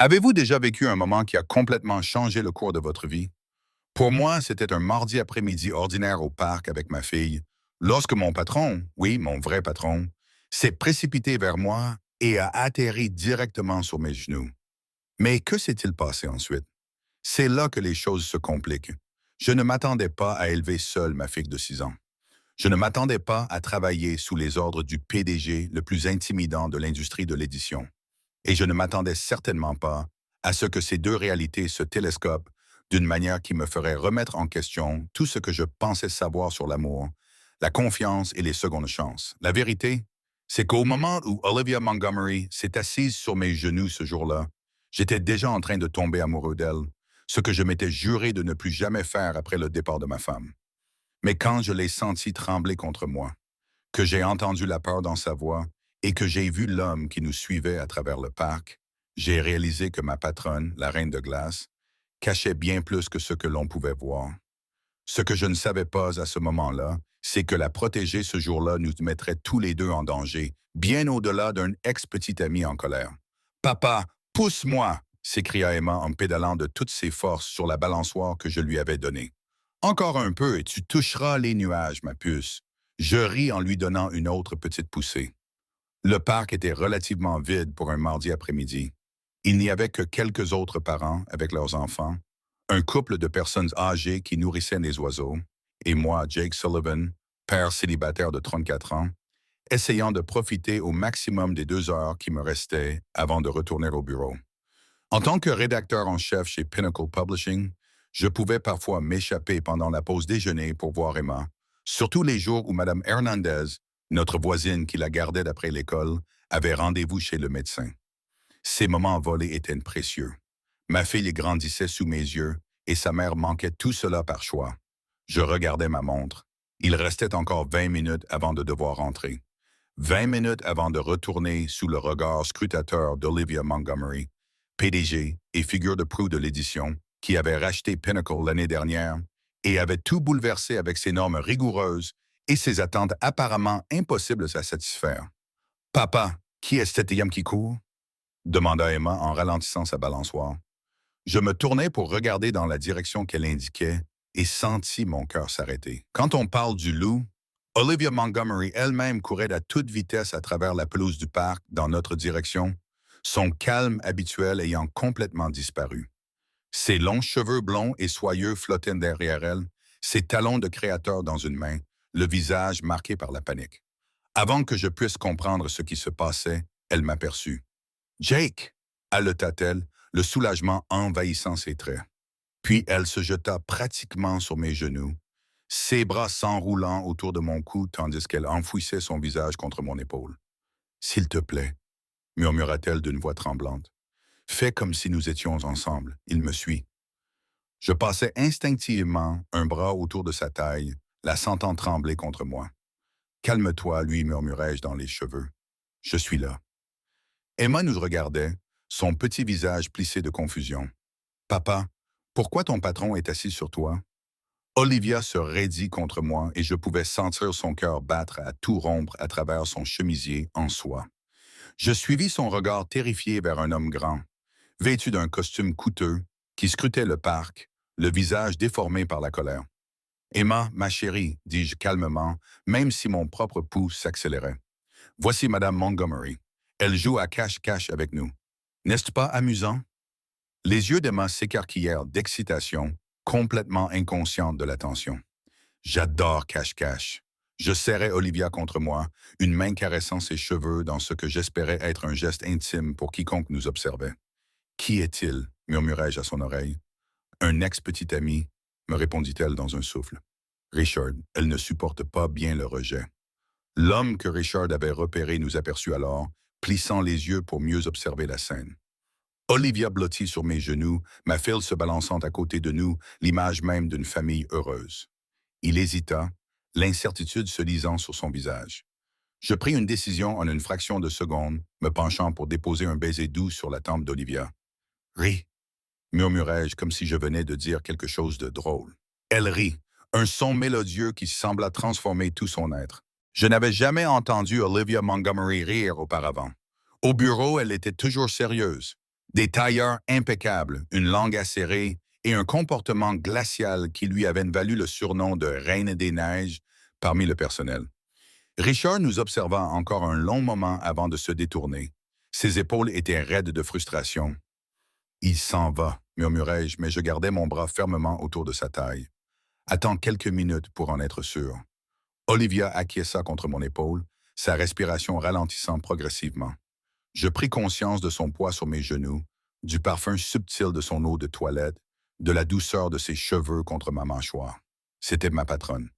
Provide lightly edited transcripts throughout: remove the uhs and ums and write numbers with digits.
Avez-vous déjà vécu un moment qui a complètement changé le cours de votre vie? Pour moi, c'était un mardi après-midi ordinaire au parc avec ma fille, lorsque mon patron, oui, mon vrai patron, s'est précipité vers moi et a atterri directement sur mes genoux. Mais que s'est-il passé ensuite? C'est là que les choses se compliquent. Je ne m'attendais pas à élever seul ma fille de 6 ans. Je ne m'attendais pas à travailler sous les ordres du PDG le plus intimidant de l'industrie de l'édition. Et je ne m'attendais certainement pas à ce que ces deux réalités se télescopent d'une manière qui me ferait remettre en question tout ce que je pensais savoir sur l'amour, la confiance et les secondes chances. La vérité, c'est qu'au moment où Olivia Montgomery s'est assise sur mes genoux ce jour-là, j'étais déjà en train de tomber amoureux d'elle, ce que je m'étais juré de ne plus jamais faire après le départ de ma femme. Mais quand je l'ai sentie trembler contre moi, que j'ai entendu la peur dans sa voix et que j'ai vu l'homme qui nous suivait à travers le parc, j'ai réalisé que ma patronne, la reine de glace, cachait bien plus que ce que l'on pouvait voir. Ce que je ne savais pas à ce moment-là, c'est que la protéger ce jour-là nous mettrait tous les deux en danger, bien au-delà d'un ex-petit ami en colère. Papa, pousse-moi! S'écria Emma en pédalant de toutes ses forces sur la balançoire que je lui avais donnée. Encore un peu et tu toucheras les nuages, ma puce. Je ris en lui donnant une autre petite poussée. Le parc était relativement vide pour un mardi après-midi. Il n'y avait que quelques autres parents avec leurs enfants, un couple de personnes âgées qui nourrissaient des oiseaux, et moi, Jake Sullivan, père célibataire de 34 ans, essayant de profiter au maximum des 2 heures qui me restaient avant de retourner au bureau. En tant que rédacteur en chef chez Pinnacle Publishing, je pouvais parfois m'échapper pendant la pause déjeuner pour voir Emma, surtout les jours où Mme Hernandez, notre voisine qui la gardait d'après l'école, avait rendez-vous chez le médecin. Ces moments volés étaient précieux. Ma fille grandissait sous mes yeux et sa mère manquait tout cela par choix. Je regardais ma montre. Il restait encore 20 minutes avant de devoir rentrer. 20 minutes avant de retourner sous le regard scrutateur d'Olivia Montgomery, PDG et figure de proue de l'édition, qui avait racheté Pinnacle l'année dernière et avait tout bouleversé avec ses normes rigoureuses et ses attentes apparemment impossibles à satisfaire. Papa, qui est cet homme qui court? Demanda Emma en ralentissant sa balançoire. Je me tournai pour regarder dans la direction qu'elle indiquait et sentis mon cœur s'arrêter. Quand on parle du loup, Olivia Montgomery elle-même courait à toute vitesse à travers la pelouse du parc dans notre direction, son calme habituel ayant complètement disparu. Ses longs cheveux blonds et soyeux flottaient derrière elle, ses talons de créateur dans une main, le visage marqué par la panique. Avant que je puisse comprendre ce qui se passait, elle m'aperçut. Jake! Haleta-t-elle, le soulagement envahissant ses traits. Puis elle se jeta pratiquement sur mes genoux, ses bras s'enroulant autour de mon cou tandis qu'elle enfouissait son visage contre mon épaule. S'il te plaît, murmura-t-elle d'une voix tremblante. Fais comme si nous étions ensemble. Il me suit. Je passai instinctivement un bras autour de sa taille, la sentant trembler contre moi. Calme-toi, lui murmurai-je dans les cheveux. Je suis là. Emma nous regardait, son petit visage plissé de confusion. Papa, pourquoi ton patron est assis sur toi? Olivia se raidit contre moi et je pouvais sentir son cœur battre à tout rompre à travers son chemisier en soie. Je suivis son regard terrifié vers un homme grand, vêtu d'un costume coûteux, qui scrutait le parc, le visage déformé par la colère. Emma, ma chérie, dis-je calmement, même si mon propre pouls s'accélérait. Voici Madame Montgomery. Elle joue à cache-cache avec nous. N'est-ce pas amusant? Les yeux d'Emma s'écarquillèrent d'excitation, complètement inconsciente de la tension. J'adore cache-cache. Je serrai Olivia contre moi, une main caressant ses cheveux dans ce que j'espérais être un geste intime pour quiconque nous observait. Qui est-il? Murmurai-je à son oreille. Un ex-petit ami, me répondit-elle dans un souffle. Richard, elle ne supporte pas bien le rejet. L'homme que Richard avait repéré nous aperçut alors, plissant les yeux pour mieux observer la scène. Olivia blottie sur mes genoux, ma fille se balançant à côté de nous, l'image même d'une famille heureuse. Il hésita, l'incertitude se lisant sur son visage. Je pris une décision en une fraction de seconde, me penchant pour déposer un baiser doux sur la tempe d'Olivia. « Ris !» murmurai-je comme si je venais de dire quelque chose de drôle. Elle rit, un son mélodieux qui sembla transformer tout son être. Je n'avais jamais entendu Olivia Montgomery rire auparavant. Au bureau, elle était toujours sérieuse, Des tailleurs impeccables, une langue acérée et un comportement glacial qui lui avait valu le surnom de Reine des Neiges parmi le personnel. Richard nous observa encore un long moment avant de se détourner. Ses épaules étaient raides de frustration. Il s'en va, murmurai-je, mais je gardai mon bras fermement autour de sa taille. Attends quelques minutes pour en être sûr. Olivia acquiesça contre mon épaule, sa respiration ralentissant progressivement. Je pris conscience de son poids sur mes genoux, du parfum subtil de son eau de toilette, de la douceur de ses cheveux contre ma mâchoire. C'était ma patronne.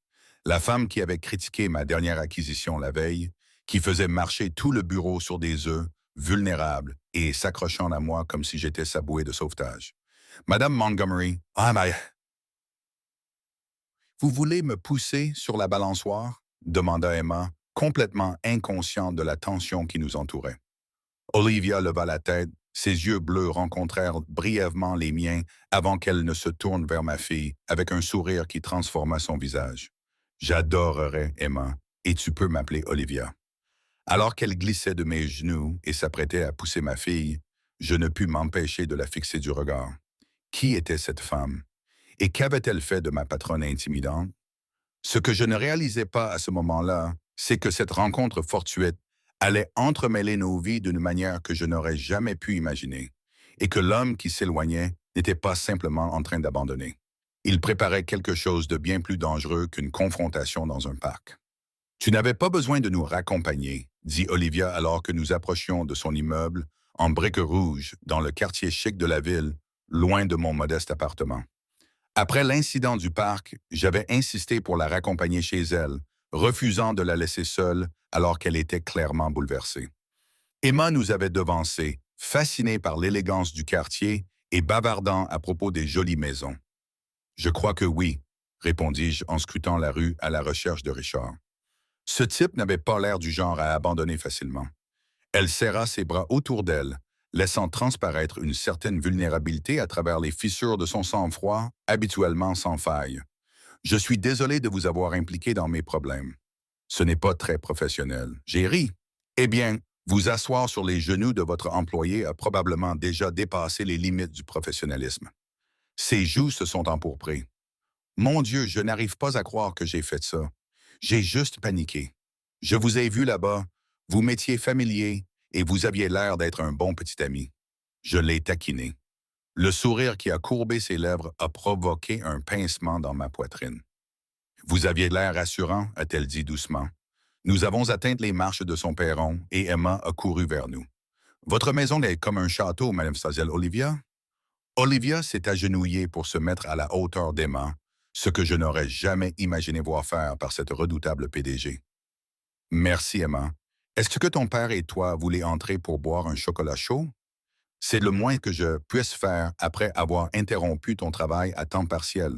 La femme qui avait critiqué ma dernière acquisition la veille, qui faisait marcher tout le bureau sur des œufs, vulnérable et s'accrochant à moi comme si j'étais sa bouée de sauvetage. Madame Montgomery, ah, mais vous voulez me pousser sur la balançoire? Demanda Emma, complètement inconsciente de la tension qui nous entourait. Olivia leva la tête, ses yeux bleus rencontrèrent brièvement les miens avant qu'elle ne se tourne vers ma fille avec un sourire qui transforma son visage. J'adorerais Emma, et tu peux m'appeler Olivia. Alors qu'elle glissait de mes genoux et s'apprêtait à pousser ma fille, je ne pus m'empêcher de la fixer du regard. Qui était cette femme? Et qu'avait-elle fait de ma patronne intimidante? Ce que je ne réalisais pas à ce moment-là, c'est que cette rencontre fortuite allait entremêler nos vies d'une manière que je n'aurais jamais pu imaginer, et que l'homme qui s'éloignait n'était pas simplement en train d'abandonner. Il préparait quelque chose de bien plus dangereux qu'une confrontation dans un parc. Tu n'avais pas besoin de nous raccompagner, dit Olivia alors que nous approchions de son immeuble, en briques rouges, dans le quartier chic de la ville, loin de mon modeste appartement. Après l'incident du parc, j'avais insisté pour la raccompagner chez elle, refusant de la laisser seule alors qu'elle était clairement bouleversée. Emma nous avait devancés, fascinée par l'élégance du quartier et bavardant à propos des jolies maisons. Je crois que oui, répondis-je en scrutant la rue à la recherche de Richard. Ce type n'avait pas l'air du genre à abandonner facilement. Elle serra ses bras autour d'elle, laissant transparaître une certaine vulnérabilité à travers les fissures de son sang-froid, habituellement sans faille. Je suis désolé de vous avoir impliqué dans mes problèmes. Ce n'est pas très professionnel. J'ai ri. Eh bien, vous asseoir sur les genoux de votre employé a probablement déjà dépassé les limites du professionnalisme. Ses joues se sont empourprées. Mon Dieu, je n'arrive pas à croire que j'ai fait ça. J'ai juste paniqué. Je vous ai vu là-bas, vous m'étiez familier et vous aviez l'air d'être un bon petit ami. Je l'ai taquiné. Le sourire qui a courbé ses lèvres a provoqué un pincement dans ma poitrine. Vous aviez l'air rassurant, a-t-elle dit doucement. Nous avons atteint les marches de son perron et Emma a couru vers nous. Votre maison est comme un château, mademoiselle Olivia? Olivia s'est agenouillée pour se mettre à la hauteur d'Emma, ce que je n'aurais jamais imaginé voir faire par cette redoutable PDG. Merci, Emma. Est-ce que ton père et toi voulez entrer pour boire un chocolat chaud? C'est le moins que je puisse faire après avoir interrompu ton travail à temps partiel.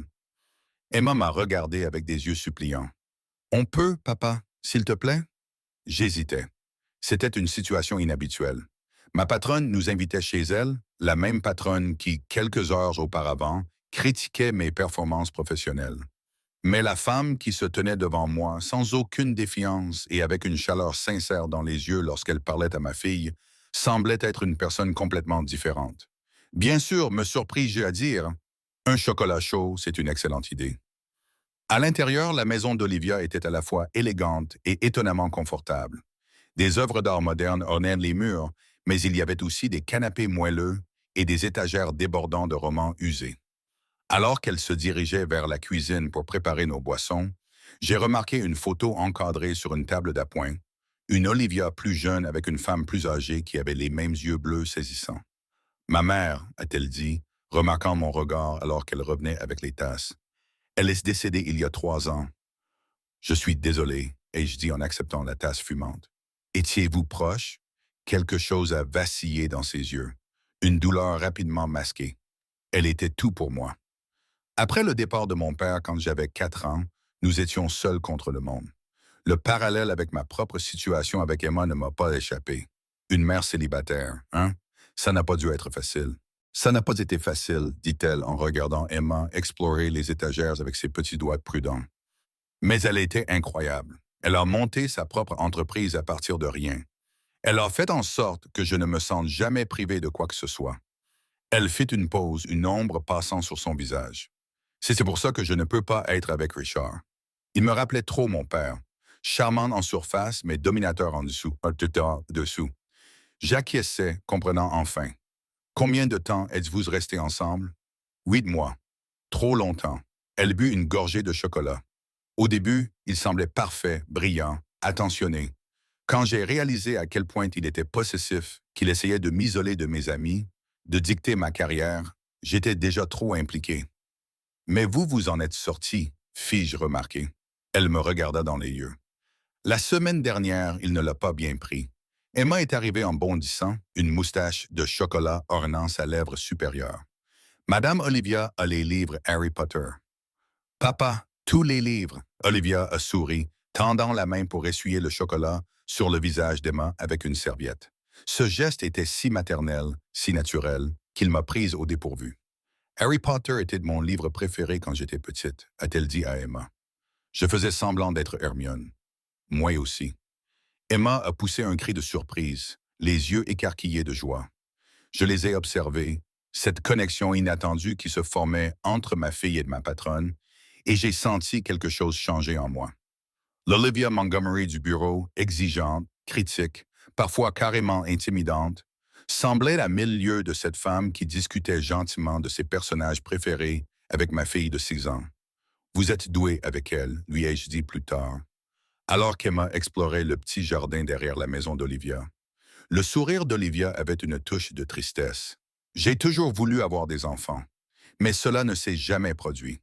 Emma m'a regardé avec des yeux suppliants. On peut, papa, s'il te plaît? J'hésitais. C'était une situation inhabituelle. Ma patronne nous invitait chez elle, la même patronne qui, quelques heures auparavant, critiquait mes performances professionnelles. Mais la femme qui se tenait devant moi, sans aucune défiance et avec une chaleur sincère dans les yeux lorsqu'elle parlait à ma fille, semblait être une personne complètement différente. Bien sûr, me surpris-je à dire, un chocolat chaud, c'est une excellente idée. À l'intérieur, la maison d'Olivia était à la fois élégante et étonnamment confortable. Des œuvres d'art modernes ornaient les murs, mais il y avait aussi des canapés moelleux et des étagères débordant de romans usés. Alors qu'elle se dirigeait vers la cuisine pour préparer nos boissons, j'ai remarqué une photo encadrée sur une table d'appoint, une Olivia plus jeune avec une femme plus âgée qui avait les mêmes yeux bleus saisissants. Ma mère, a-t-elle dit, remarquant mon regard alors qu'elle revenait avec les tasses. Elle est décédée il y a 3 ans. Je suis désolé, ai-je dit en acceptant la tasse fumante. Étiez-vous proche? Quelque chose a vacillé dans ses yeux, une douleur rapidement masquée. Elle était tout pour moi. Après le départ de mon père quand j'avais 4 ans, nous étions seuls contre le monde. Le parallèle avec ma propre situation avec Emma ne m'a pas échappé. Une mère célibataire, hein? Ça n'a pas dû être facile. Ça n'a pas été facile, dit-elle en regardant Emma explorer les étagères avec ses petits doigts prudents. Mais elle était incroyable. Elle a monté sa propre entreprise à partir de rien. Elle a fait en sorte que je ne me sente jamais privé de quoi que ce soit. Elle fit une pause, une ombre passant sur son visage. C'est pour ça que je ne peux pas être avec Richard. Il me rappelait trop mon père. Charmant en surface, mais dominateur en dessous, dessous. J'acquiesçais, comprenant enfin. Combien de temps êtes-vous restés ensemble? 8 mois. Trop longtemps. Elle but une gorgée de chocolat. Au début, il semblait parfait, brillant, attentionné. Quand j'ai réalisé à quel point il était possessif, qu'il essayait de m'isoler de mes amis, de dicter ma carrière, j'étais déjà trop impliqué. Mais vous vous en êtes sorti, fis-je remarquer. Elle me regarda dans les yeux. La semaine dernière, il ne l'a pas bien pris. Emma est arrivée en bondissant, une moustache de chocolat ornant sa lèvre supérieure. Madame Olivia a les livres Harry Potter. Papa, tous les livres. Olivia a souri, tendant la main pour essuyer le chocolat sur le visage d'Emma avec une serviette. Ce geste était si maternel, si naturel, qu'il m'a prise au dépourvu. Harry Potter était mon livre préféré quand j'étais petite, a-t-elle dit à Emma. Je faisais semblant d'être Hermione. Moi aussi. Emma a poussé un cri de surprise, les yeux écarquillés de joie. Je les ai observés, cette connexion inattendue qui se formait entre ma fille et ma patronne, et j'ai senti quelque chose changer en moi. L'Olivia Montgomery du bureau, exigeante, critique, parfois carrément intimidante, semblait à 1000 lieues de cette femme qui discutait gentiment de ses personnages préférés avec ma fille de 6 ans. Vous êtes doué avec elle, lui ai-je dit plus tard, alors qu'Emma explorait le petit jardin derrière la maison d'Olivia. Le sourire d'Olivia avait une touche de tristesse. J'ai toujours voulu avoir des enfants, mais cela ne s'est jamais produit.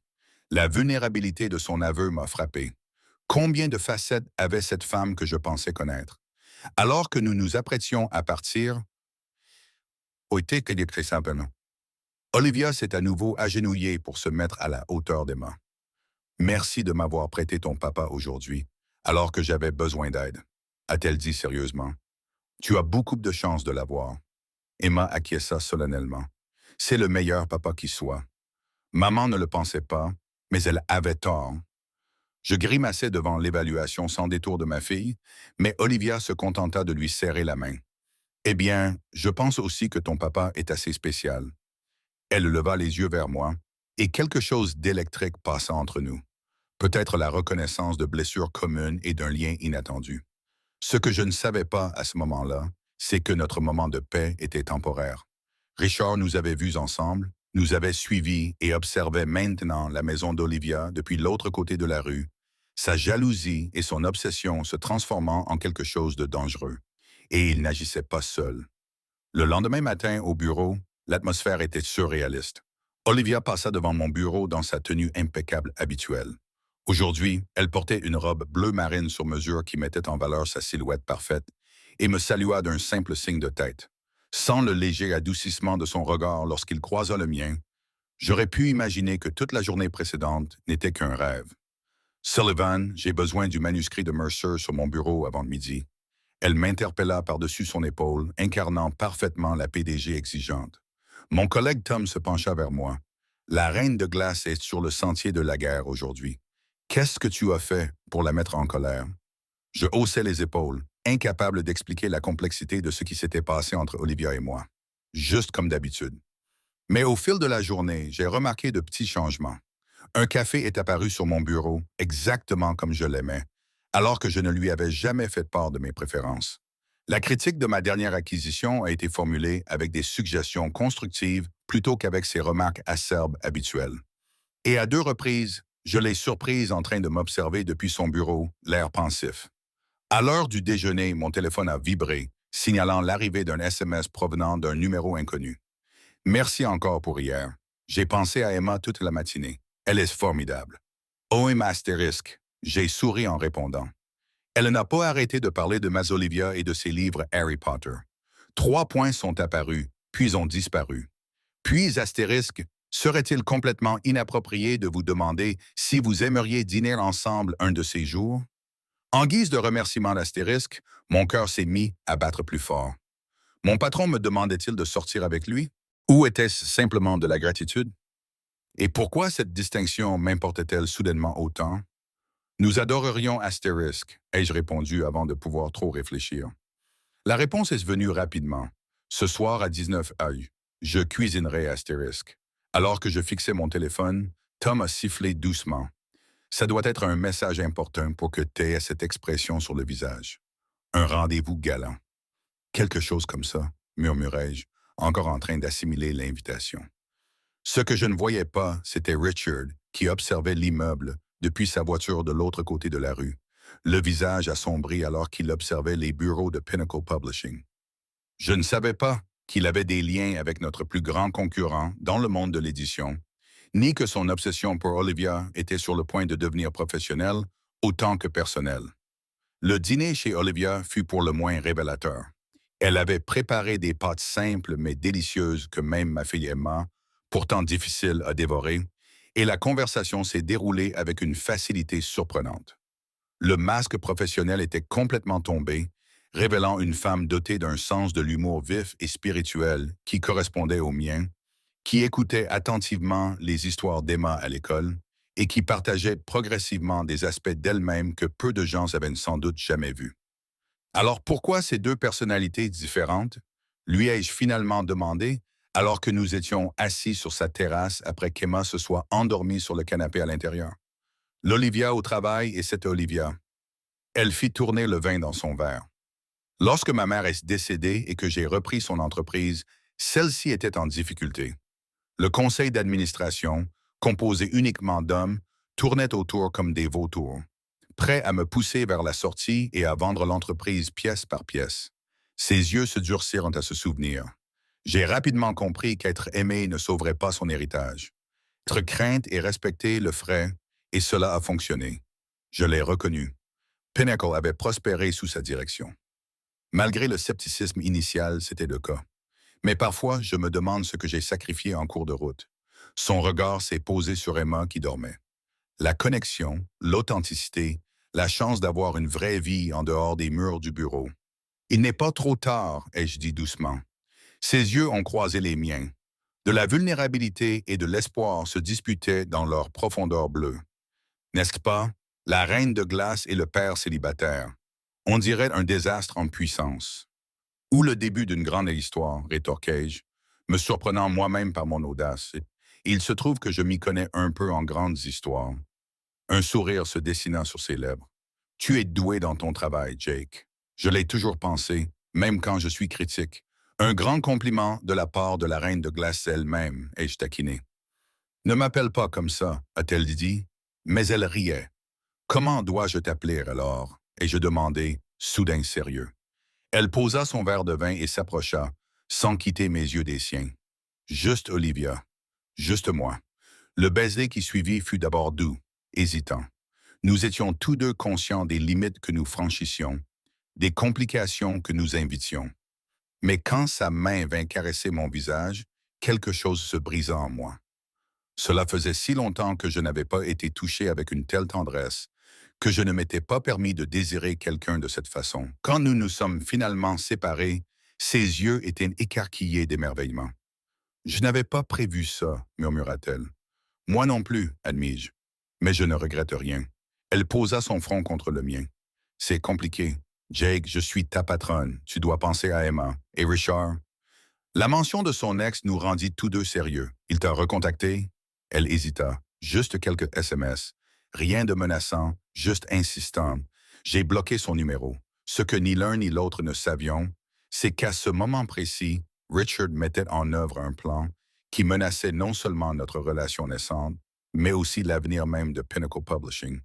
La vulnérabilité de son aveu m'a frappé. Combien de facettes avait cette femme que je pensais connaître? Alors que nous nous apprêtions à partir, très simplement. Olivia s'est à nouveau agenouillée pour se mettre à la hauteur d'Emma. Merci de m'avoir prêté ton papa aujourd'hui, alors que j'avais besoin d'aide, a-t-elle dit sérieusement. Tu as beaucoup de chance de l'avoir. Emma acquiesça solennellement. C'est le meilleur papa qui soit. Maman ne le pensait pas, mais elle avait tort. Je grimaçais devant l'évaluation sans détour de ma fille, mais Olivia se contenta de lui serrer la main. Eh bien, je pense aussi que ton papa est assez spécial. Elle leva les yeux vers moi, et quelque chose d'électrique passa entre nous. Peut-être la reconnaissance de blessures communes et d'un lien inattendu. Ce que je ne savais pas à ce moment-là, c'est que notre moment de paix était temporaire. Richard nous avait vus ensemble, nous avait suivis et observait maintenant la maison d'Olivia depuis l'autre côté de la rue, sa jalousie et son obsession se transformant en quelque chose de dangereux. Et il n'agissait pas seul. Le lendemain matin, au bureau, l'atmosphère était surréaliste. Olivia passa devant mon bureau dans sa tenue impeccable habituelle. Aujourd'hui, elle portait une robe bleu marine sur mesure qui mettait en valeur sa silhouette parfaite et me salua d'un simple signe de tête. Sans le léger adoucissement de son regard lorsqu'il croisa le mien, j'aurais pu imaginer que toute la journée précédente n'était qu'un rêve. Sullivan, j'ai besoin du manuscrit de Mercer sur mon bureau avant midi. Elle m'interpella par-dessus son épaule, incarnant parfaitement la PDG exigeante. Mon collègue Tom se pencha vers moi. La reine de glace est sur le sentier de la guerre aujourd'hui. Qu'est-ce que tu as fait pour la mettre en colère? Je haussai les épaules, incapable d'expliquer la complexité de ce qui s'était passé entre Olivia et moi. Juste comme d'habitude. Mais au fil de la journée, j'ai remarqué de petits changements. Un café est apparu sur mon bureau, exactement comme je l'aimais, alors que je ne lui avais jamais fait part de mes préférences. La critique de ma dernière acquisition a été formulée avec des suggestions constructives plutôt qu'avec ses remarques acerbes habituelles. Et à 2 reprises, je l'ai surprise en train de m'observer depuis son bureau, l'air pensif. À l'heure du déjeuner, mon téléphone a vibré, signalant l'arrivée d'un SMS provenant d'un numéro inconnu. Merci encore pour hier. J'ai pensé à Emma toute la matinée. Elle est formidable. OM astérisque. J'ai souri en répondant. Elle n'a pas arrêté de parler de Olivia et de ses livres Harry Potter. 3 points sont apparus, puis ont disparu. Puis, astérisque, serait-il complètement inapproprié de vous demander si vous aimeriez dîner ensemble un de ces jours? En guise de remerciement d'astérisque, mon cœur s'est mis à battre plus fort. Mon patron me demandait-il de sortir avec lui? Ou était-ce simplement de la gratitude? Et pourquoi cette distinction m'importait-elle soudainement autant? Nous adorerions astérisque, ai-je répondu avant de pouvoir trop réfléchir. La réponse est venue rapidement. Ce soir à 19 h, je cuisinerai astérisque. Alors que je fixais mon téléphone, Tom a sifflé doucement. Ça doit être un message important pour que tu aies cette expression sur le visage. Un rendez-vous galant. Quelque chose comme ça, murmurai-je, encore en train d'assimiler l'invitation. Ce que je ne voyais pas, c'était Richard, qui observait l'immeuble depuis sa voiture de l'autre côté de la rue, le visage assombri alors qu'il observait les bureaux de Pinnacle Publishing. Je ne savais pas qu'il avait des liens avec notre plus grand concurrent dans le monde de l'édition, ni que son obsession pour Olivia était sur le point de devenir professionnelle autant que personnelle. Le dîner chez Olivia fut pour le moins révélateur. Elle avait préparé des pâtes simples mais délicieuses que même ma fille Emma, pourtant difficile à dévorer, et la conversation s'est déroulée avec une facilité surprenante. Le masque professionnel était complètement tombé, révélant une femme dotée d'un sens de l'humour vif et spirituel qui correspondait au mien, qui écoutait attentivement les histoires d'Emma à l'école et qui partageait progressivement des aspects d'elle-même que peu de gens avaient sans doute jamais vus. Alors pourquoi ces deux personnalités différentes? Lui ai-je finalement demandé, alors que nous étions assis sur sa terrasse après qu'Emma se soit endormie sur le canapé à l'intérieur. L'Olivia au travail et cette Olivia. Elle fit tourner le vin dans son verre. Lorsque ma mère est décédée et que j'ai repris son entreprise, celle-ci était en difficulté. Le conseil d'administration, composé uniquement d'hommes, tournait autour comme des vautours, prêts à me pousser vers la sortie et à vendre l'entreprise pièce par pièce. Ses yeux se durcirent à ce souvenir. J'ai rapidement compris qu'être aimé ne sauverait pas son héritage. Être crainte et respecté le ferait, et cela a fonctionné. Je l'ai reconnu. Pinnacle avait prospéré sous sa direction. Malgré le scepticisme initial, c'était le cas. Mais parfois, je me demande ce que j'ai sacrifié en cours de route. Son regard s'est posé sur Emma qui dormait. La connexion, l'authenticité, la chance d'avoir une vraie vie en dehors des murs du bureau. Il n'est pas trop tard, ai-je dit doucement. Ses yeux ont croisé les miens. De la vulnérabilité et de l'espoir se disputaient dans leur profondeur bleue. N'est-ce pas? La reine de glace et le père célibataire. On dirait un désastre en puissance. Ou le début d'une grande histoire, rétorquai-je, me surprenant moi-même par mon audace. Il se trouve que je m'y connais un peu en grandes histoires. Un sourire se dessina sur ses lèvres. Tu es doué dans ton travail, Jake. Je l'ai toujours pensé, même quand je suis critique. Un grand compliment de la part de la reine de glace elle-même, ai-je taquiné. Ne m'appelle pas comme ça, a-t-elle dit, mais elle riait. Comment dois-je t'appeler alors? Ai-je demandé, soudain sérieux. Elle posa son verre de vin et s'approcha, sans quitter mes yeux des siens. Juste Olivia. Juste moi. Le baiser qui suivit fut d'abord doux, hésitant. Nous étions tous deux conscients des limites que nous franchissions, des complications que nous invitions. Mais quand sa main vint caresser mon visage, quelque chose se brisa en moi. Cela faisait si longtemps que je n'avais pas été touché avec une telle tendresse, que je ne m'étais pas permis de désirer quelqu'un de cette façon. Quand nous nous sommes finalement séparés, ses yeux étaient écarquillés d'émerveillement. Je n'avais pas prévu ça, murmura-t-elle. Moi non plus, admis-je. Mais je ne regrette rien. Elle posa son front contre le mien. C'est compliqué. Jake, je suis ta patronne. Tu dois penser à Emma. Et Richard? La mention de son ex nous rendit tous deux sérieux. Il t'a recontacté? Elle hésita. Juste quelques SMS. Rien de menaçant, juste insistant. J'ai bloqué son numéro. Ce que ni l'un ni l'autre ne savions, c'est qu'à ce moment précis, Richard mettait en œuvre un plan qui menaçait non seulement notre relation naissante, mais aussi l'avenir même de Pinnacle Publishing,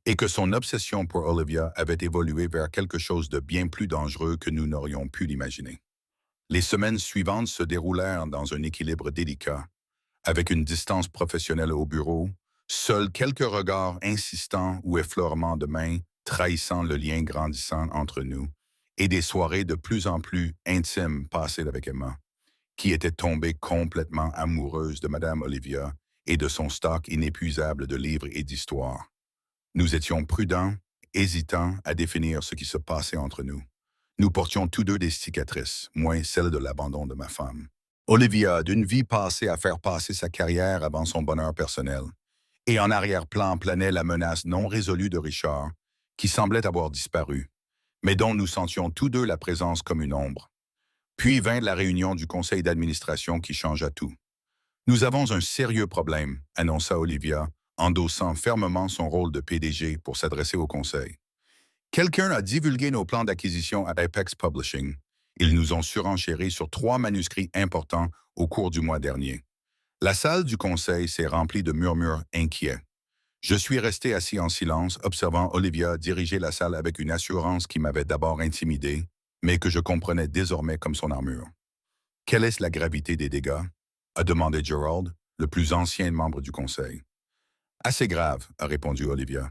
et que son obsession pour Olivia avait évolué vers quelque chose de bien plus dangereux que nous n'aurions pu l'imaginer. Les semaines suivantes se déroulèrent dans un équilibre délicat, avec une distance professionnelle au bureau, seuls quelques regards insistants ou effleurements de main trahissant le lien grandissant entre nous, et des soirées de plus en plus intimes passées avec Emma, qui était tombée complètement amoureuse de Madame Olivia et de son stock inépuisable de livres et d'histoires. Nous étions prudents, hésitants à définir ce qui se passait entre nous. Nous portions tous deux des cicatrices, moins celle de l'abandon de ma femme. Olivia, d'une vie passée à faire passer sa carrière avant son bonheur personnel, et en arrière-plan planait la menace non résolue de Richard, qui semblait avoir disparu. mais dont nous sentions tous deux la présence comme une ombre. Puis vint la réunion du conseil d'administration qui changea tout. Nous avons un sérieux problème, annonça Olivia, endossant fermement son rôle de PDG pour s'adresser au conseil. Quelqu'un a divulgué nos plans d'acquisition à Apex Publishing. Ils nous ont surenchéri sur 3 manuscrits importants au cours du mois dernier. La salle du conseil s'est remplie de murmures inquiets. Je suis resté assis en silence, observant Olivia diriger la salle avec une assurance qui m'avait d'abord intimidé, mais que je comprenais désormais comme son armure. Quelle est la gravité des dégâts? A demandé Gerald, le plus ancien membre du conseil. Assez grave, a répondu Olivia.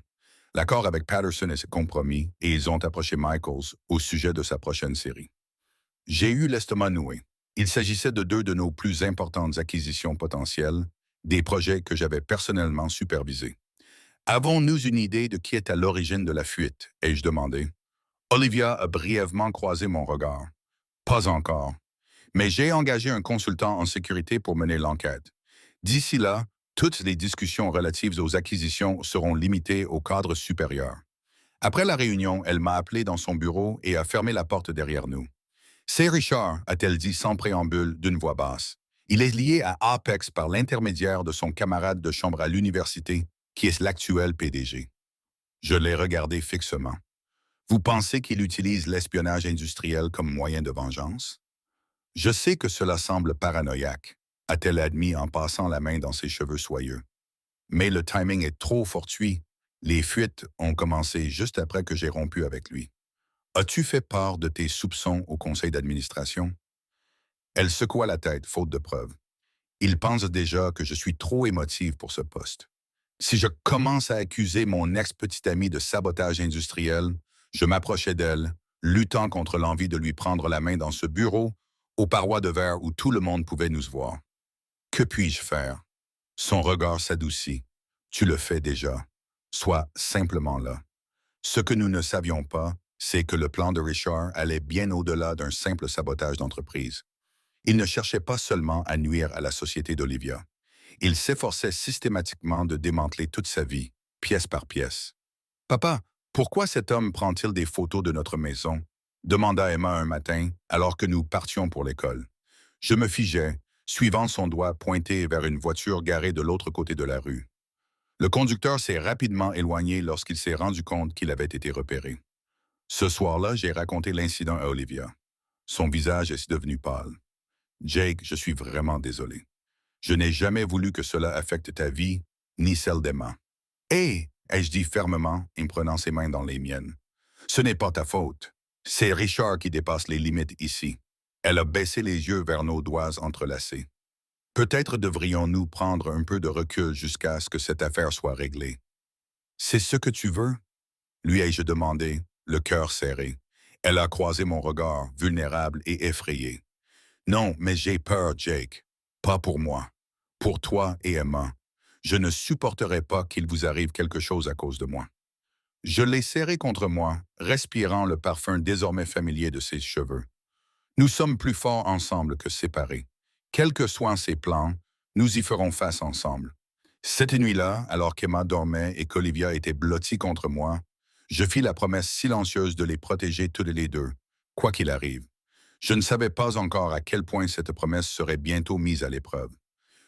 L'accord avec Patterson est compromis et ils ont approché Michaels au sujet de sa prochaine série. J'ai eu l'estomac noué. Il s'agissait de 2 de nos plus importantes acquisitions potentielles, des projets que j'avais personnellement supervisés. Avons-nous une idée de qui est à l'origine de la fuite? Ai-je demandé. Olivia a brièvement croisé mon regard. Pas encore. Mais j'ai engagé un consultant en sécurité pour mener l'enquête. D'ici là, toutes les discussions relatives aux acquisitions seront limitées au cadre supérieur. Après la réunion, elle m'a appelé dans son bureau et a fermé la porte derrière nous. C'est Richard, a-t-elle dit sans préambule d'une voix basse. Il est lié à Apex par l'intermédiaire de son camarade de chambre à l'université, qui est l'actuel PDG. Je l'ai regardé fixement. Vous pensez qu'il utilise l'espionnage industriel comme moyen de vengeance? Je sais que cela semble paranoïaque, a-t-elle admis en passant la main dans ses cheveux soyeux. Mais le timing est trop fortuit. Les fuites ont commencé juste après que j'ai rompu avec lui. As-tu fait part de tes soupçons au conseil d'administration? Elle secoua la tête, faute de preuves. Il pense déjà que je suis trop émotive pour ce poste. Si je commence à accuser mon ex-petite amie de sabotage industriel, je m'approchais d'elle, luttant contre l'envie de lui prendre la main dans ce bureau, aux parois de verre où tout le monde pouvait nous voir. Que puis-je faire? Son regard s'adoucit. Tu le fais déjà. Sois simplement là. Ce que nous ne savions pas, c'est que le plan de Richard allait bien au-delà d'un simple sabotage d'entreprise. Il ne cherchait pas seulement à nuire à la société d'Olivia. Il s'efforçait systématiquement de démanteler toute sa vie, pièce par pièce. « Papa, pourquoi cet homme prend-il des photos de notre maison? » demanda Emma un matin, alors que nous partions pour l'école. Je me figeais, suivant son doigt pointé vers une voiture garée de l'autre côté de la rue. Le conducteur s'est rapidement éloigné lorsqu'il s'est rendu compte qu'il avait été repéré. Ce soir-là, j'ai raconté l'incident à Olivia. Son visage est devenu pâle. « Jake, je suis vraiment désolé. Je n'ai jamais voulu que cela affecte ta vie, ni celle d'Emma. »« Hé !» ai-je dit fermement, en prenant ses mains dans les miennes. « Ce n'est pas ta faute. C'est Richard qui dépasse les limites ici. » Elle a baissé les yeux vers nos doigts entrelacés. « Peut-être devrions-nous prendre un peu de recul jusqu'à ce que cette affaire soit réglée. »« C'est ce que tu veux? » lui ai-je demandé, le cœur serré. Elle a croisé mon regard, vulnérable et effrayé. « Non, mais j'ai peur, Jake. Pas pour moi. Pour toi et Emma. Je ne supporterai pas qu'il vous arrive quelque chose à cause de moi. » Je l'ai serré contre moi, respirant le parfum désormais familier de ses cheveux. Nous sommes plus forts ensemble que séparés. Quels que soient ses plans, nous y ferons face ensemble. Cette nuit-là, alors qu'Emma dormait et qu'Olivia était blottie contre moi, je fis la promesse silencieuse de les protéger tous les deux, quoi qu'il arrive. Je ne savais pas encore à quel point cette promesse serait bientôt mise à l'épreuve.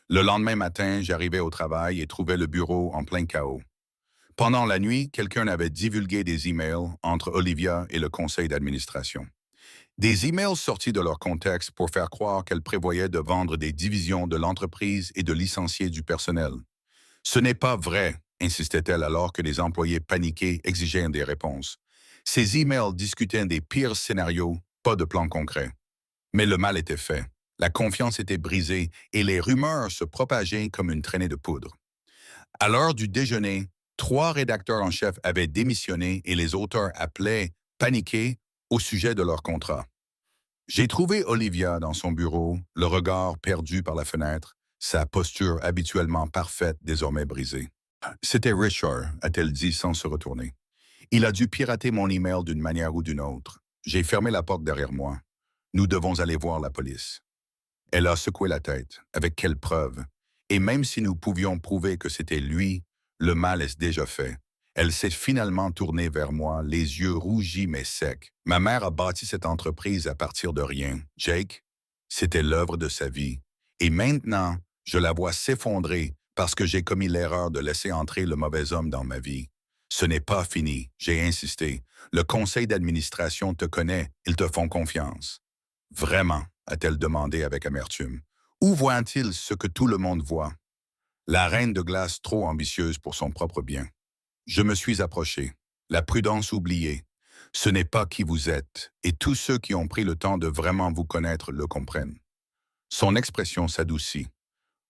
Le lendemain matin, j'arrivais au travail et trouvais le bureau en plein chaos. Pendant la nuit, quelqu'un avait divulgué des emails entre Olivia et le conseil d'administration. Des emails sortis de leur contexte pour faire croire qu'elle prévoyait de vendre des divisions de l'entreprise et de licencier du personnel. « Ce n'est pas vrai », insistait-elle alors que les employés paniqués exigeaient des réponses. Ces emails discutaient des pires scénarios, pas de plan concret. Mais le mal était fait. La confiance était brisée et les rumeurs se propageaient comme une traînée de poudre. À l'heure du déjeuner, 3 rédacteurs en chef avaient démissionné et les auteurs appelaient, paniqués, au sujet de leur contrat. J'ai trouvé Olivia dans son bureau, le regard perdu par la fenêtre, sa posture habituellement parfaite désormais brisée. « C'était Richard », a-t-elle dit sans se retourner. « Il a dû pirater mon email d'une manière ou d'une autre. J'ai fermé la porte derrière moi. Nous devons aller voir la police. » Elle a secoué la tête. Avec quelle preuve? Et même si nous pouvions prouver que c'était lui, le mal est déjà fait. Elle s'est finalement tournée vers moi, les yeux rougis mais secs. Ma mère a bâti cette entreprise à partir de rien. Jake, c'était l'œuvre de sa vie. Et maintenant, je la vois s'effondrer parce que j'ai commis l'erreur de laisser entrer le mauvais homme dans ma vie. Ce n'est pas fini, j'ai insisté. Le conseil d'administration te connaît, ils te font confiance. Vraiment, a-t-elle demandé avec amertume. Où voient-ils ce que tout le monde voit? La reine de glace trop ambitieuse pour son propre bien. Je me suis approché, la prudence oubliée. Ce n'est pas qui vous êtes, et tous ceux qui ont pris le temps de vraiment vous connaître le comprennent. Son expression s'adoucit.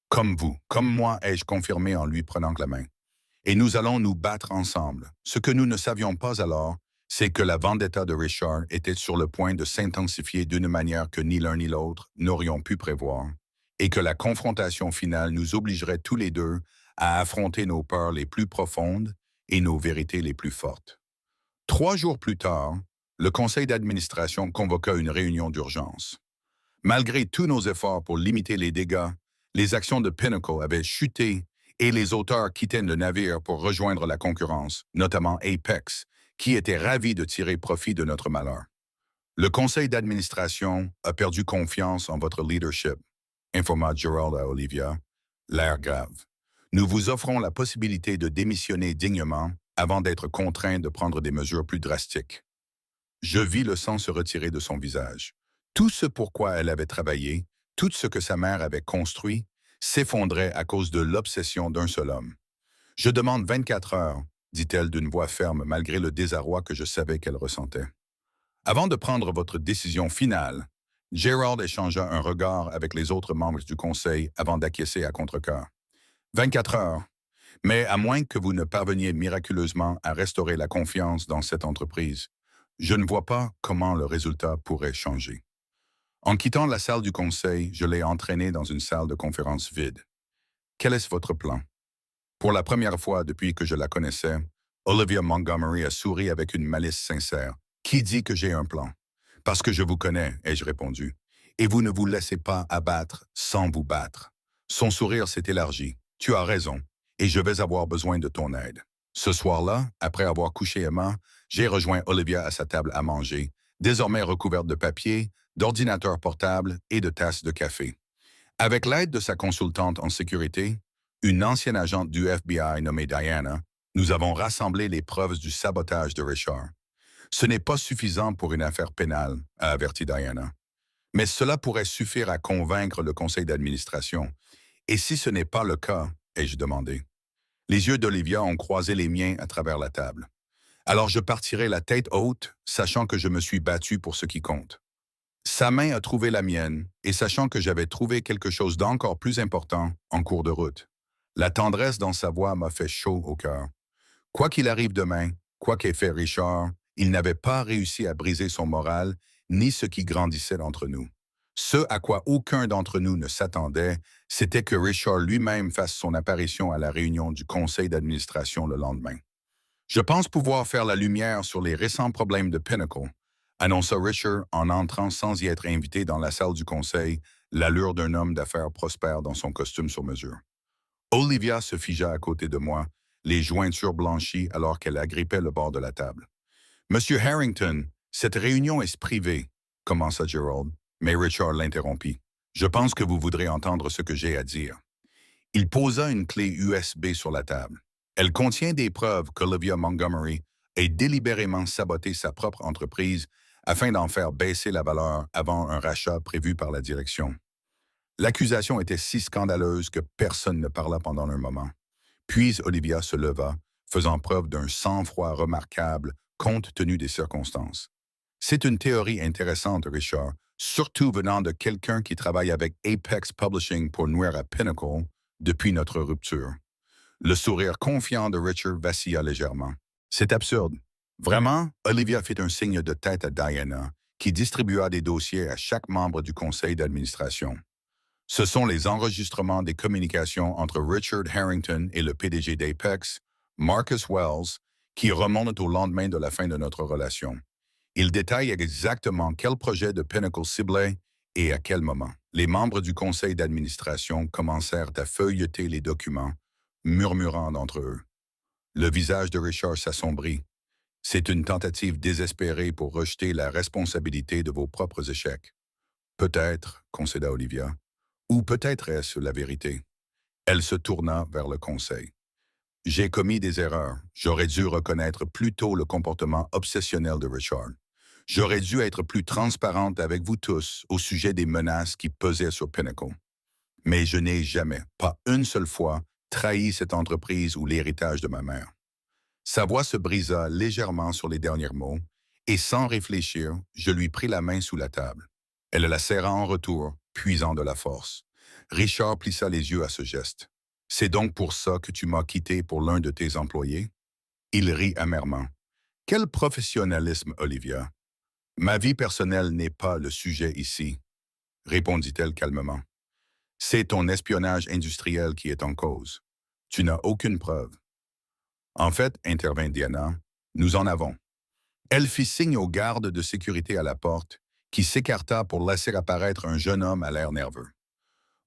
Comme vous, comme moi, ai-je confirmé en lui prenant la main. Et nous allons nous battre ensemble. Ce que nous ne savions pas alors, c'est que la vendetta de Richard était sur le point de s'intensifier d'une manière que ni l'un ni l'autre n'aurions pu prévoir, et que la confrontation finale nous obligerait tous les deux à affronter nos peurs les plus profondes et nos vérités les plus fortes. 3 jours plus tard, le conseil d'administration convoqua une réunion d'urgence. Malgré tous nos efforts pour limiter les dégâts, les actions de Pinnacle avaient chuté et les auteurs quittaient le navire pour rejoindre la concurrence, notamment Apex, qui était ravi de tirer profit de notre malheur. Le conseil d'administration a perdu confiance en votre leadership, informa Gerald à Olivia, l'air grave. Nous vous offrons la possibilité de démissionner dignement avant d'être contraint de prendre des mesures plus drastiques. Je vis le sang se retirer de son visage. Tout ce pourquoi elle avait travaillé, tout ce que sa mère avait construit, s'effondrait à cause de l'obsession d'un seul homme. Je demande 24 heures, dit-elle d'une voix ferme malgré le désarroi que je savais qu'elle ressentait. Avant de prendre votre décision finale, Gerald échangea un regard avec les autres membres du conseil avant d'acquiescer à contre-cœur. 24 heures. Mais à moins que vous ne parveniez miraculeusement à restaurer la confiance dans cette entreprise, je ne vois pas comment le résultat pourrait changer. En quittant la salle du conseil, je l'ai entraîné dans une salle de conférence vide. Quel est votre plan? Pour la première fois depuis que je la connaissais, Olivia Montgomery a souri avec une malice sincère. Qui dit que j'ai un plan? Parce que je vous connais, ai-je répondu. Et vous ne vous laissez pas abattre sans vous battre. Son sourire s'est élargi. Tu as raison, et je vais avoir besoin de ton aide. Ce soir-là, après avoir couché Emma, j'ai rejoint Olivia à sa table à manger, désormais recouverte de papier, d'ordinateurs portables et de tasses de café. Avec l'aide de sa consultante en sécurité, une ancienne agente du FBI nommée Diana, nous avons rassemblé les preuves du sabotage de Richard. Ce n'est pas suffisant pour une affaire pénale, a averti Diana. Mais cela pourrait suffire à convaincre le conseil d'administration. Et si ce n'est pas le cas, ai-je demandé. Les yeux d'Olivia ont croisé les miens à travers la table. Alors je partirai la tête haute, sachant que je me suis battu pour ce qui compte. Sa main a trouvé la mienne, et sachant que j'avais trouvé quelque chose d'encore plus important en cours de route. La tendresse dans sa voix m'a fait chaud au cœur. Quoi qu'il arrive demain, quoi qu'ait fait Richard, il n'avait pas réussi à briser son moral, ni ce qui grandissait entre nous. Ce à quoi aucun d'entre nous ne s'attendait, c'était que Richard lui-même fasse son apparition à la réunion du conseil d'administration le lendemain. Je pense pouvoir faire la lumière sur les récents problèmes de Pinnacle, annonça Richard en entrant sans y être invité dans la salle du conseil, l'allure d'un homme d'affaires prospère dans son costume sur mesure. Olivia se figea à côté de moi, les jointures blanchies alors qu'elle agrippait le bord de la table. Monsieur Harrington, cette réunion est privée, commença Gerald, mais Richard l'interrompit. Je pense que vous voudrez entendre ce que j'ai à dire. Il posa une clé USB sur la table. Elle contient des preuves qu'Olivia Montgomery ait délibérément saboté sa propre entreprise afin d'en faire baisser la valeur avant un rachat prévu par la direction. L'accusation était si scandaleuse que personne ne parla pendant un moment. Puis Olivia se leva, faisant preuve d'un sang-froid remarquable compte tenu des circonstances. C'est une théorie intéressante, Richard, surtout venant de quelqu'un qui travaille avec Apex Publishing pour nuire à Pinnacle depuis notre rupture. Le sourire confiant de Richard vacilla légèrement. C'est absurde. Vraiment, Olivia fit un signe de tête à Diana, qui distribua des dossiers à chaque membre du conseil d'administration. Ce sont les enregistrements des communications entre Richard Harrington et le PDG d'Apex, Marcus Wells, qui remontent au lendemain de la fin de notre relation. Ils détaillent exactement quel projet de Pinnacle ciblait et à quel moment. Les membres du conseil d'administration commencèrent à feuilleter les documents, murmurant d'entre eux. Le visage de Richard s'assombrit. C'est une tentative désespérée pour rejeter la responsabilité de vos propres échecs. Peut-être, concéda Olivia, ou peut-être est-ce la vérité. Elle se tourna vers le conseil. J'ai commis des erreurs. J'aurais dû reconnaître plus tôt le comportement obsessionnel de Richard. J'aurais dû être plus transparente avec vous tous au sujet des menaces qui pesaient sur Pinnacle. Mais je n'ai jamais, pas une seule fois, trahi cette entreprise ou l'héritage de ma mère. Sa voix se brisa légèrement sur les derniers mots, et sans réfléchir, je lui pris la main sous la table. Elle la serra en retour, puisant de la force. Richard plissa les yeux à ce geste. C'est donc pour ça que tu m'as quitté pour l'un de tes employés? Il rit amèrement. Quel professionnalisme, Olivia. Ma vie personnelle n'est pas le sujet ici, répondit-elle calmement. C'est ton espionnage industriel qui est en cause. Tu n'as aucune preuve. En fait, intervint Diana, nous en avons. Elle fit signe au garde de sécurité à la porte, qui s'écarta pour laisser apparaître un jeune homme à l'air nerveux.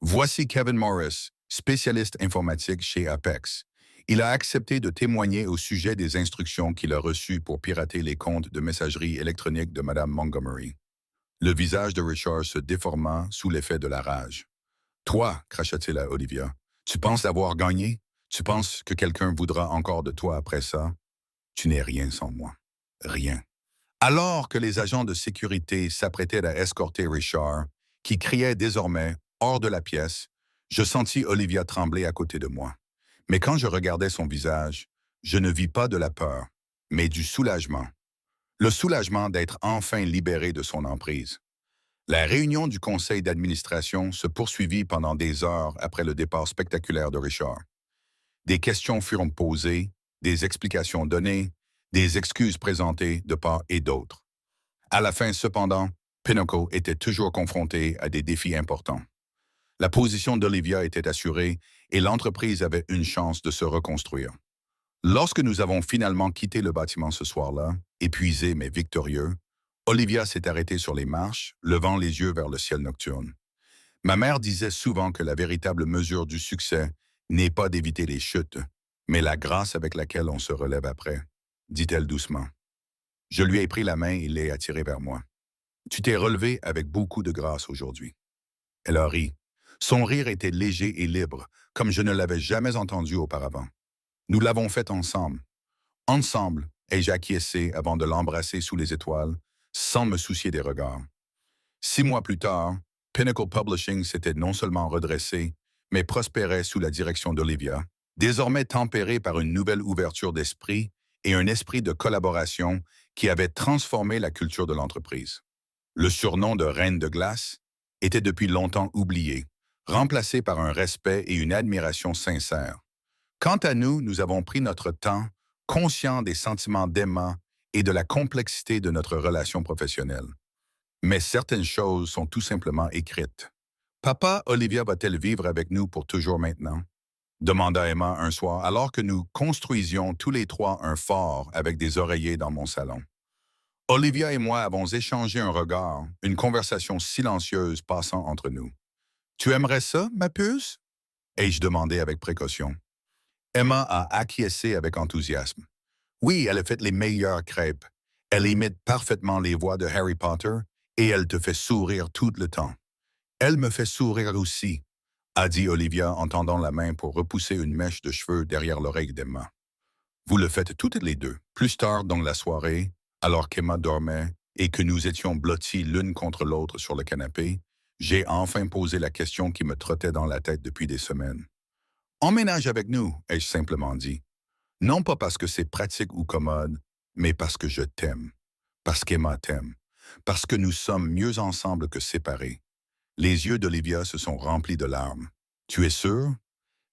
Voici Kevin Morris, spécialiste informatique chez Apex. Il a accepté de témoigner au sujet des instructions qu'il a reçues pour pirater les comptes de messagerie électronique de Mme Montgomery. Le visage de Richard se déforma sous l'effet de la rage. Toi, cracha-t-il à Olivia, tu penses avoir gagné? Tu penses que quelqu'un voudra encore de toi après ça? Tu n'es rien sans moi. Rien. Alors que les agents de sécurité s'apprêtaient à escorter Richard, qui criait désormais hors de la pièce, je sentis Olivia trembler à côté de moi. Mais quand je regardais son visage, je ne vis pas de la peur, mais du soulagement. Le soulagement d'être enfin libéré de son emprise. La réunion du conseil d'administration se poursuivit pendant des heures après le départ spectaculaire de Richard. Des questions furent posées, des explications données, des excuses présentées de part et d'autre. À la fin, cependant, Pinnacle était toujours confronté à des défis importants. La position d'Olivia était assurée et l'entreprise avait une chance de se reconstruire. Lorsque nous avons finalement quitté le bâtiment ce soir-là, épuisés mais victorieux, Olivia s'est arrêtée sur les marches, levant les yeux vers le ciel nocturne. Ma mère disait souvent que la véritable mesure du succès n'est pas d'éviter les chutes, mais la grâce avec laquelle on se relève après, dit-elle doucement. Je lui ai pris la main et l'ai attirée vers moi. Tu t'es relevé avec beaucoup de grâce aujourd'hui. Elle a ri. Son rire était léger et libre, comme je ne l'avais jamais entendu auparavant. Nous l'avons fait ensemble. Ensemble, ai-je acquiescé avant de l'embrasser sous les étoiles, sans me soucier des regards. 6 mois plus tard, Pinnacle Publishing s'était non seulement redressé, mais prospérait sous la direction d'Olivia, désormais tempéré par une nouvelle ouverture d'esprit et un esprit de collaboration qui avait transformé la culture de l'entreprise. Le surnom de Reine de glace était depuis longtemps oublié, remplacé par un respect et une admiration sincères. Quant à nous, nous avons pris notre temps, conscients des sentiments d'Emma et de la complexité de notre relation professionnelle. Mais certaines choses sont tout simplement écrites. Papa, Olivia va-t-elle vivre avec nous pour toujours maintenant? Demanda Emma un soir alors que nous construisions tous les trois un fort avec des oreillers dans mon salon. Olivia et moi avons échangé un regard, une conversation silencieuse passant entre nous. Tu aimerais ça, ma puce? Ai-je demandé avec précaution. Emma a acquiescé avec enthousiasme. Oui, elle a fait les meilleures crêpes. Elle imite parfaitement les voix de Harry Potter et elle te fait sourire tout le temps. Elle me fait sourire aussi, a dit Olivia en tendant la main pour repousser une mèche de cheveux derrière l'oreille d'Emma. Vous le faites toutes les deux. Plus tard dans la soirée, alors qu'Emma dormait et que nous étions blottis l'une contre l'autre sur le canapé, j'ai enfin posé la question qui me trottait dans la tête depuis des semaines. Emménage avec nous, ai-je simplement dit. Non pas parce que c'est pratique ou commode, mais parce que je t'aime, parce qu'Emma t'aime, parce que nous sommes mieux ensemble que séparés. Les yeux d'Olivia se sont remplis de larmes. Tu es sûr?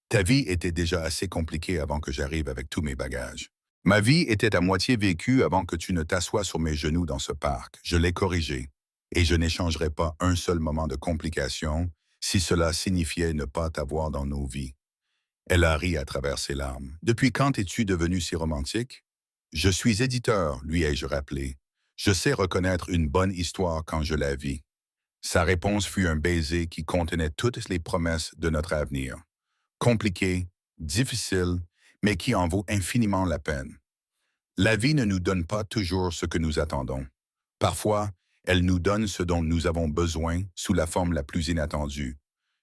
Ta vie était déjà assez compliquée avant que j'arrive avec tous mes bagages. Ma vie était à moitié vécue avant que tu ne t'assoies sur mes genoux dans ce parc. Je l'ai corrigée. Et je n'échangerai pas un seul moment de complication si cela signifiait ne pas t'avoir dans nos vies. Elle a ri à travers ses larmes. Depuis quand es-tu devenu si romantique? Je suis éditeur, lui ai-je rappelé. Je sais reconnaître une bonne histoire quand je la vis. Sa réponse fut un baiser qui contenait toutes les promesses de notre avenir. Compliqué, difficile, mais qui en vaut infiniment la peine. La vie ne nous donne pas toujours ce que nous attendons. Parfois, elle nous donne ce dont nous avons besoin sous la forme la plus inattendue.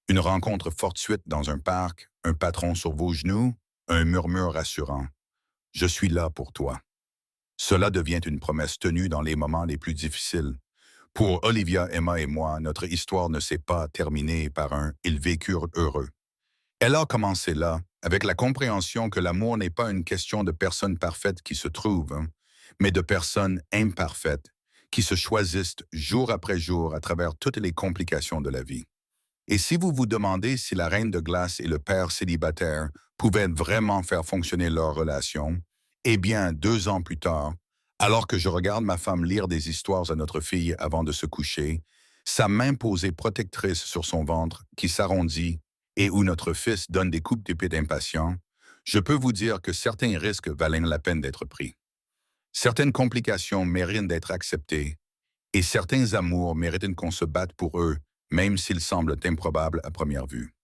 Une rencontre fortuite dans un parc, un patron sur vos genoux, un murmure rassurant. Je suis là pour toi. Cela devient une promesse tenue dans les moments les plus difficiles. Pour Olivia, Emma et moi, notre histoire ne s'est pas terminée par un « ils vécurent heureux ». Elle a commencé là, avec la compréhension que l'amour n'est pas une question de personnes parfaites qui se trouvent, hein, mais de personnes imparfaites qui se choisissent jour après jour à travers toutes les complications de la vie. Et si vous vous demandez si la reine de glace et le père célibataire pouvaient vraiment faire fonctionner leur relation, eh bien, 2 ans plus tard, alors que je regarde ma femme lire des histoires à notre fille avant de se coucher, sa main posée protectrice sur son ventre qui s'arrondit et où notre fils donne des coups d'épée d'impatient, je peux vous dire que certains risques valent la peine d'être pris. Certaines complications méritent d'être acceptées et certains amours méritent qu'on se batte pour eux, même s'ils semblent improbables à première vue.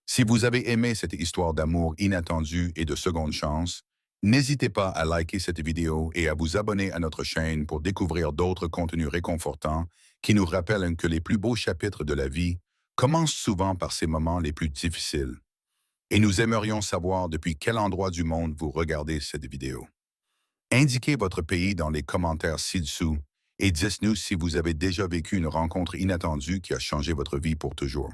Si vous avez aimé cette histoire d'amour inattendu et de seconde chance, n'hésitez pas à liker cette vidéo et à vous abonner à notre chaîne pour découvrir d'autres contenus réconfortants qui nous rappellent que les plus beaux chapitres de la vie commencent souvent par ces moments les plus difficiles. Et nous aimerions savoir depuis quel endroit du monde vous regardez cette vidéo. Indiquez votre pays dans les commentaires ci-dessous et dites-nous si vous avez déjà vécu une rencontre inattendue qui a changé votre vie pour toujours.